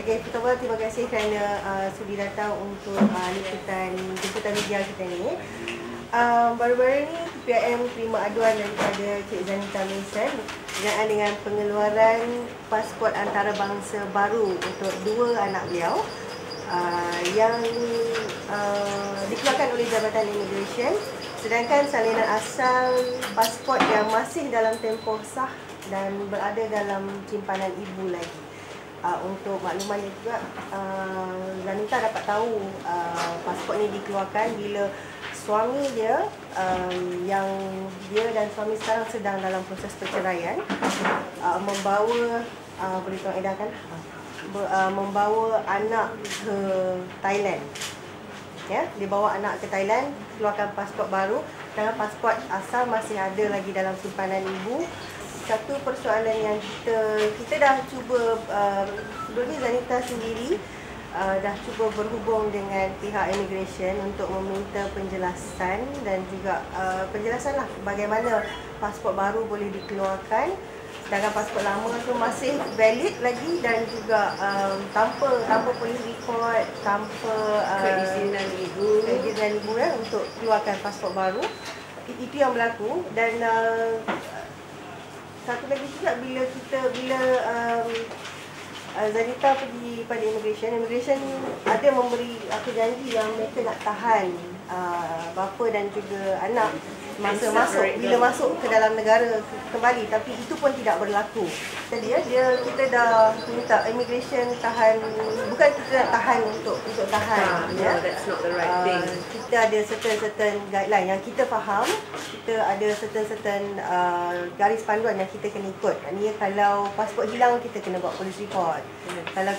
Okay, pertama terima kasih kerana sudi datang untuk liputan jemputan media kita ni. Baru-baru ni PIM terima aduan daripada Cik Zanita Mason berkenaan dengan pengeluaran pasport antarabangsa baru untuk 2 anak beliau yang dikeluarkan oleh Jabatan Immigration, sedangkan salinan asal pasport yang masih dalam tempoh sah dan berada dalam simpanan ibu lagi. Untuk maklumannya juga, Zanita dapat tahu pasport ni dikeluarkan bila suami dia yang dia dan suami sekarang sedang dalam proses perceraian membawa boleh tuan edarkan membawa anak ke Thailand. Ya, dia bawa anak ke Thailand, keluarkan pasport baru, dan pasport asal masih ada lagi dalam simpanan ibu. Satu persoalan yang kita dah cuba, sebelum ni Zanita sendiri dah cuba berhubung dengan pihak immigration untuk meminta penjelasan dan juga penjelasan lah bagaimana pasport baru boleh dikeluarkan sedangkan pasport lama tu masih valid lagi dan juga tanpa police report, tanpa keizinan ibu ya, untuk keluarkan pasport baru. Itu yang berlaku. Dan satu lagi juga, bila Zanita pergi pada immigration ada memberi janji yang mereka nak tahan bapa dan juga anak masa masuk ke dalam negara kembali, tapi itu pun tidak berlaku. Jadi kita dah minta immigration tahan, bukan kita nak tahan untuk tahan. No, that's not the right thing. Kita ada certain guideline yang kita faham, kita ada certain garis panduan yang kita kena ikut. Maksudnya kalau pasport hilang kita kena buat police report. Kalau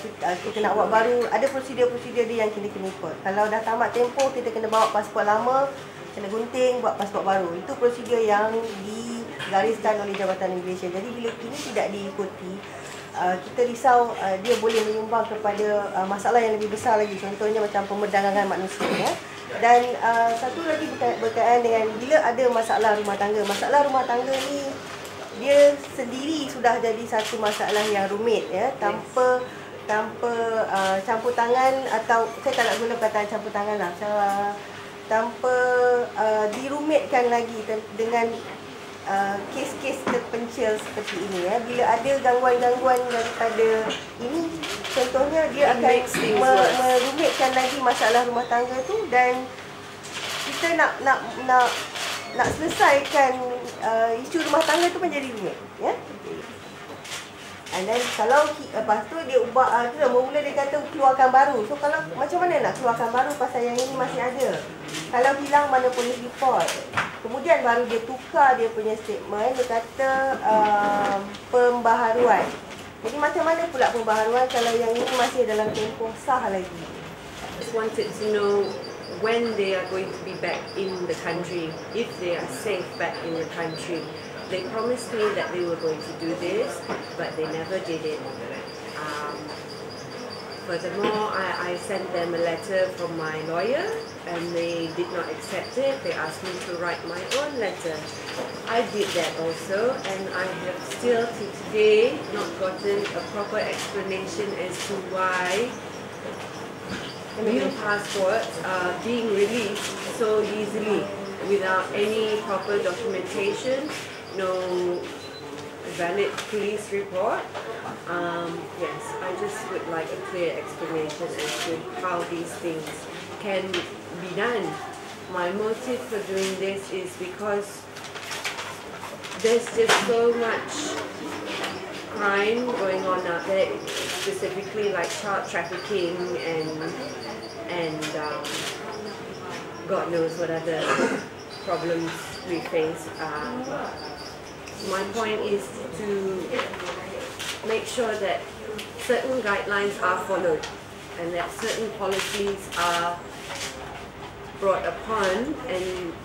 kita nak buat baru, ada prosedur-prosedur dia yang kita kena ikut. Kalau dah tamat tempoh kita kena bawa pasport lama, kena gunting, buat pasport baru. Itu prosedur yang digariskan oleh Jabatan Immigration. Jadi bila ini tidak diikuti, kita risau dia boleh menyumbang kepada masalah yang lebih besar lagi. Contohnya macam pemerdagangan manusia. Ya. Dan satu lagi berkaitan dengan bila ada masalah rumah tangga. Masalah rumah tangga ni dia sendiri sudah jadi satu masalah yang rumit, ya, tanpa campur tangan, atau saya tak nak guna perkataan campur tangan lah, tanpa dirumitkan lagi dengan kes-kes terpencil seperti ini. Ya. Bila ada gangguan-gangguan daripada ini, contohnya dia akan merumitkan lagi masalah rumah tangga tu, dan kita nak selesaikan isu rumah tangga tu menjadi rumit. Ya. And then kalau lepas tu dia ubah, mula dia kata keluarkan baru. So kalau macam mana nak keluarkan baru pasal yang ini masih ada? Kalau hilang mana police report? Kemudian baru dia tukar dia punya statement, dia kata pembaharuan. Jadi macam mana pula pembaharuan kalau yang ini masih dalam tempoh sah lagi? Just wanted to know when they are going to be back in the country, if they are safe back in the country. They promised me that they were going to do this, but they never did it. Furthermore, I sent them a letter from my lawyer and they did not accept it. They asked me to write my own letter. I did that also, and I have still to today not gotten a proper explanation as to why new passports are being released so easily without any proper documentation. No valid police report. Yes, I just would like a clear explanation as to how these things can be done. My motive for doing this is because there's just so much crime going on out there, specifically like child trafficking and God knows what other problems we face. My point is to make sure that certain guidelines are followed and that certain policies are brought upon and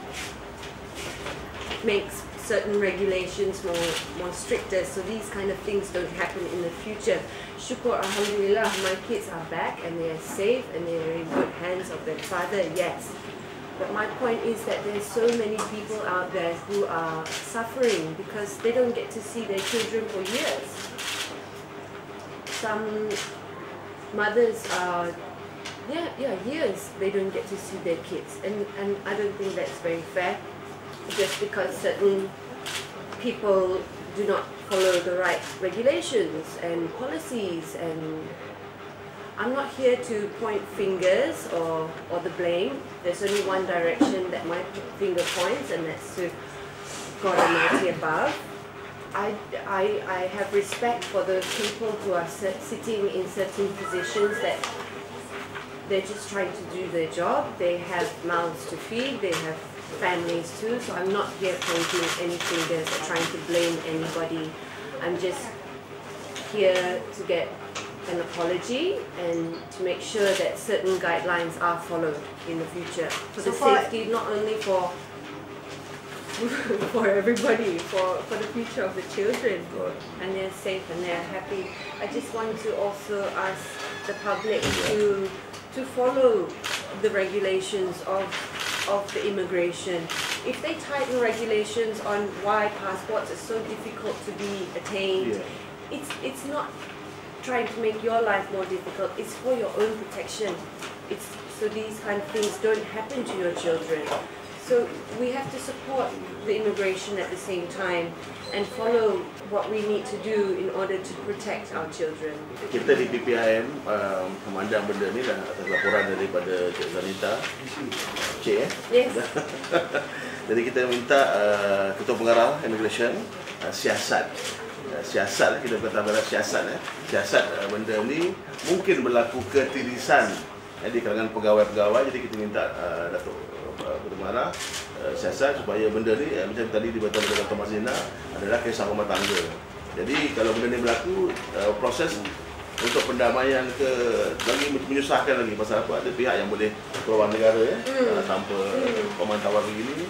makes certain regulations more stricter, so these kind of things don't happen in the future. Syukur, alhamdulillah, my kids are back and they are safe and they are in good hands of their father, yes. But my point is that there's so many people out there who are suffering because they don't get to see their children for years. Some mothers are, years they don't get to see their kids, and I don't think that's very fair. Just because certain people do not follow the right regulations and policies, and I'm not here to point fingers or the blame. There's only one direction that my finger points, and that's to God Almighty above. I have respect for those people who are sitting in certain positions that they're just trying to do their job. They have mouths to feed, they have families too, so I'm not here pointing any fingers or trying to blame anybody. I'm just here to get an apology and to make sure that certain guidelines are followed in the future for the safety, not only for everybody, for the future of the children, and they're safe and they're happy. I just want to also ask the public to follow the regulations of the immigration. If they tighten regulations on why passports are so difficult to be attained, it's not trying to make your life more difficult, it's for your own protection. It's so these kind of things don't happen to your children. So we have to support the immigration at the same time and follow what we need to do in order to protect our children. Kita di PPIM memandang benda ni dah atas laporan daripada Cik Zanita. Cik Yes. Jadi kita minta Ketua Pengarah Immigration siasat. Siasat, kita kata siasat benda ni mungkin berlaku ketirisan di kalangan pegawai-pegawai. Jadi kita minta Datuk Ketua Pengarah siasat supaya benda ni macam tadi diberitahu oleh Dr. Mazlina adalah kisah rumah tangga. Jadi kalau benda ni berlaku, proses untuk pendamaian lagi menyusahkan lagi. Pasal apa? Ada pihak yang boleh keluar negara tanpa pemantauan begini.